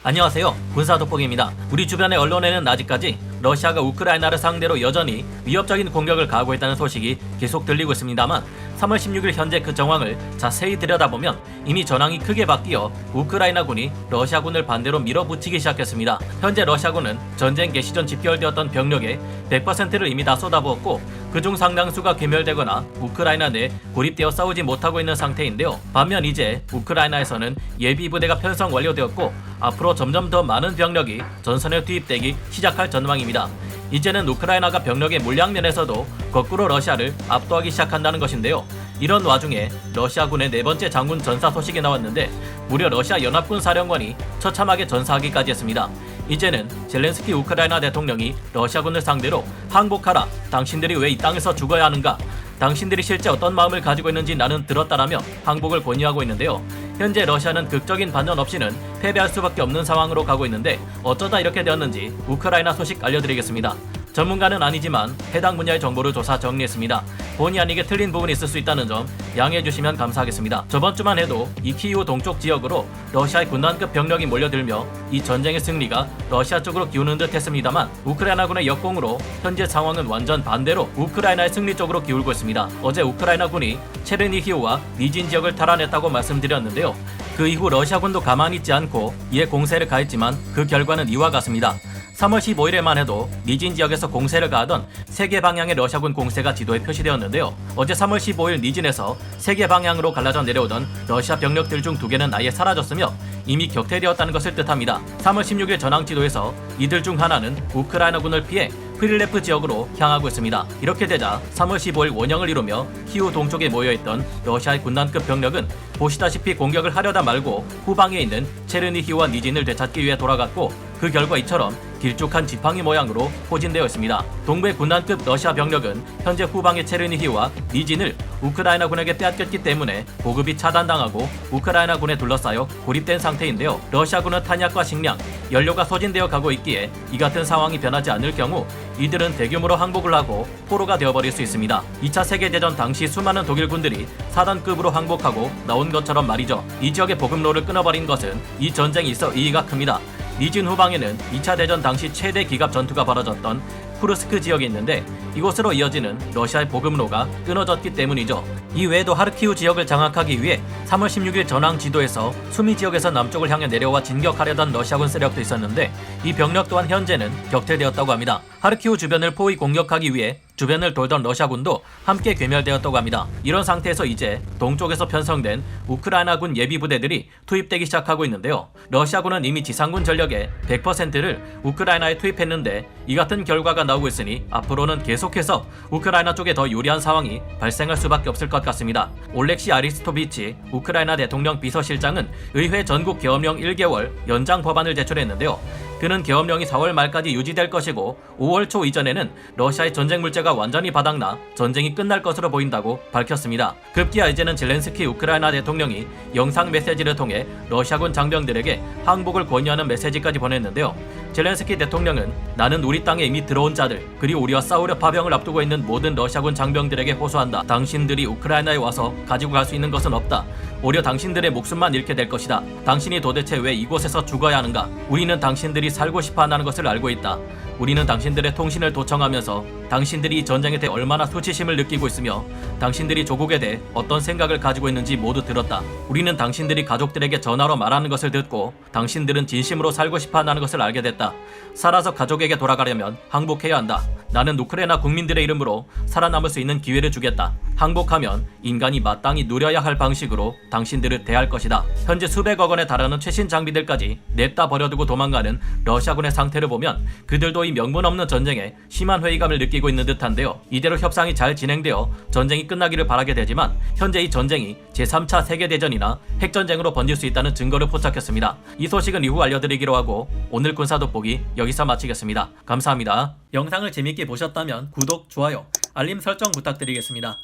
안녕하세요. 군사돋보기입니다. 우리 주변의 언론에는 아직까지 러시아가 우크라이나를 상대로 여전히 위협적인 공격을 가하고 있다는 소식이 계속 들리고 있습니다만 3월 16일 현재 그 정황을 자세히 들여다보면 이미 전황이 크게 바뀌어 우크라이나군이 러시아군을 반대로 밀어붙이기 시작했습니다. 현재 러시아군은 전쟁 개시 전 집결되었던 병력의 100%를 이미 다 쏟아부었고 그중 상당수가 괴멸되거나 우크라이나 내 고립되어 싸우지 못하고 있는 상태인데요. 반면 이제 우크라이나에서는 예비부대가 편성 완료되었고 앞으로 점점 더 많은 병력이 전선에 투입되기 시작할 전망입니다. 이제는 우크라이나가 병력의 물량 면에서도 거꾸로 러시아를 압도하기 시작한다는 것인데요. 이런 와중에 러시아군의 네 번째 장군 전사 소식이 나왔는데 무려 러시아 연합군 사령관이 처참하게 전사하기까지 했습니다. 이제는 젤렌스키 우크라이나 대통령이 러시아군을 상대로 항복하라, 당신들이 왜 이 땅에서 죽어야 하는가, 당신들이 실제 어떤 마음을 가지고 있는지 나는 들었다라며 항복을 권유하고 있는데요. 현재 러시아는 극적인 반전 없이는 패배할 수밖에 없는 상황으로 가고 있는데 어쩌다 이렇게 되었는지 우크라이나 소식 알려드리겠습니다. 전문가는 아니지만 해당 분야의 정보를 조사 정리했습니다. 본의 아니게 틀린 부분이 있을 수 있다는 점 양해해 주시면 감사하겠습니다. 저번 주만 해도 이 키이우 동쪽 지역으로 러시아의 군단급 병력이 몰려들며 이 전쟁의 승리가 러시아 쪽으로 기우는 듯 했습니다만 우크라이나군의 역공으로 현재 상황은 완전 반대로 우크라이나의 승리 쪽으로 기울고 있습니다. 어제 우크라이나군이 체르니히우와 니진 지역을 탈환했다고 말씀드렸는데요. 그 이후 러시아군도 가만히 있지 않고 이에 공세를 가했지만 그 결과는 이와 같습니다. 3월 15일에만 해도 니진 지역에서 공세를 가하던 세계 방향의 러시아군 공세가 지도에 표시되었는데요. 어제 3월 15일 니진에서 세계 방향으로 갈라져 내려오던 러시아 병력들 중 2개는 아예 사라졌으며 이미 격퇴되었다는 것을 뜻합니다. 3월 16일 전황 지도에서 이들 중 하나는 우크라이나군을 피해 프릴레프 지역으로 향하고 있습니다. 이렇게 되자 3월 15일 원형을 이루며 키우 동쪽에 모여있던 러시아의 군단급 병력은 보시다시피 공격을 하려다 말고 후방에 있는 체르니히우와 니진을 되찾기 위해 돌아갔고 그 결과 이처럼 길쭉한 지팡이 모양으로 포진되어 있습니다. 동부의 군단급 러시아 병력은 현재 후방의 체르니히우와 니진을 우크라이나군에게 빼앗겼기 때문에 보급이 차단당하고 우크라이나군에 둘러싸여 고립된 상태인데요. 러시아군은 탄약과 식량, 연료가 소진되어 가고 있기에 이 같은 상황이 변하지 않을 경우 이들은 대규모로 항복을 하고 포로가 되어버릴 수 있습니다. 2차 세계대전 당시 수많은 독일군들이 사단급으로 항복하고 나온 것처럼 말이죠. 이 지역의 보급로를 끊어버린 것은 이 전쟁에 있어 의의가 큽니다. 니진 후방에는 2차 대전 당시 최대 기갑 전투가 벌어졌던 쿠르스크 지역이 있는데 이곳으로 이어지는 러시아의 보급로가 끊어졌기 때문이죠. 이 외에도 하르키우 지역을 장악하기 위해 3월 16일 전황 지도에서 수미 지역에서 남쪽을 향해 내려와 진격하려던 러시아군 세력도 있었는데 이 병력 또한 현재는 격퇴되었다고 합니다. 하르키우 주변을 포위 공격하기 위해 주변을 돌던 러시아군도 함께 괴멸되었다고 합니다. 이런 상태에서 이제 동쪽에서 편성된 우크라이나군 예비부대들이 투입되기 시작하고 있는데요. 러시아군은 이미 지상군 전력의 100%를 우크라이나에 투입했는데 이 같은 결과가 나오고 있으니 앞으로는 계속해서 우크라이나 쪽에 더 유리한 상황이 발생할 수밖에 없을 것 같습니다. 올렉시 아리스토비치 우크라이나 대통령 비서실장은 의회 전국 계엄령 1개월 연장 법안을 제출했는데요. 그는 계엄령이 4월 말까지 유지될 것이고 5월 초 이전에는 러시아의 전쟁 물자가 완전히 바닥나 전쟁이 끝날 것으로 보인다고 밝혔습니다. 급기야 이제는 젤렌스키 우크라이나 대통령이 영상 메시지를 통해 러시아군 장병들에게 항복을 권유하는 메시지까지 보냈는데요. 젤렌스키 대통령은 나는 우리 땅에 이미 들어온 자들 그리고 우리와 싸우려 파병을 앞두고 있는 모든 러시아군 장병들에게 호소한다. 당신들이 우크라이나에 와서 가지고 갈 수 있는 것은 없다. 오히려 당신들의 목숨만 잃게 될 것이다. 당신이 도대체 왜 이곳에서 죽어야 하는가? 우리는 당신들이 살고 싶어 한다는 것을 알고 있다. 우리는 당신들의 통신을 도청하면서 당신들이 이 전쟁에 대해 얼마나 수치심을 느끼고 있으며 당신들이 조국에 대해 어떤 생각을 가지고 있는지 모두 들었다. 우리는 당신들이 가족들에게 전화로 말하는 것을 듣고 당신들은 진심으로 살고 싶어 한다는 것을 알게 됐다. 살아서 가족에게 돌아가려면 항복해야 한다. 나는 우크라이나 국민들의 이름으로 살아남을 수 있는 기회를 주겠다. 항복하면 인간이 마땅히 누려야 할 방식으로 당신들을 대할 것이다. 현재 수백억 원에 달하는 최신 장비들까지 냅다 버려두고 도망가는 러시아군의 상태를 보면 그들도 이 명분 없는 전쟁에 심한 회의감을 느끼고 있는 듯한데요. 이대로 협상이 잘 진행되어 전쟁이 끝나기를 바라게 되지만 현재 이 전쟁이 제3차 세계대전이나 핵전쟁으로 번질 수 있다는 증거를 포착했습니다. 이 소식은 이후 알려드리기로 하고 오늘 군사돋보기 여기서 마치겠습니다. 감사합니다. 영상을 재밌게 보셨다면 구독, 좋아요, 알림 설정 부탁드리겠습니다.